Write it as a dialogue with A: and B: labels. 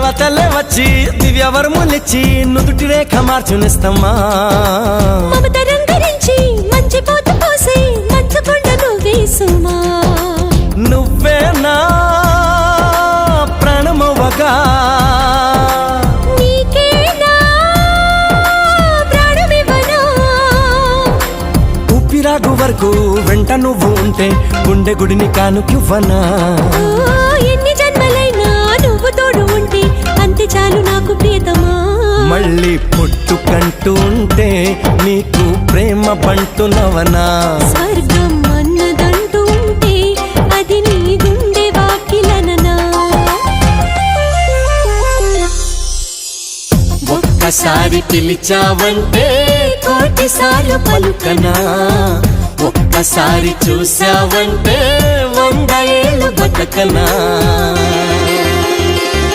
A: దేవతలే వచ్చి దివ్యవరములిచ్చి నుదుటి రేఖ మార్చునిస్తమ్మా
B: మమత రంగరించి మంచి పోత పోసి మంచుకొండ నువ్వేసుమా
A: నువ్వే నా ప్రాణమవ్వగా
B: నీకేనా ప్రాణమివ్వనా
A: ఊపిరాగు వరకు వెంట నువ్వు ఉంటే గుండె గుడిని కానుకివ్వనా
B: ఎన్ని జన్మలైనా నువ్వు తోడు ఉంటే అంతే చాలు నాకు ప్రియతమా
A: మళ్ళీ పుట్టుకంటూ ఉంటే నీకు ప్రేమ పంటునవనా
B: స్వర్గం అన్నదంటూ ఉంటే అది నీ గుండె వాకిలననా
A: ఒక్కసారి పిలిచావంటే కోటిసార్లు పలుకనా ఒక్కసారి చూసావంటే 100 ఏళ్ళు బతకనా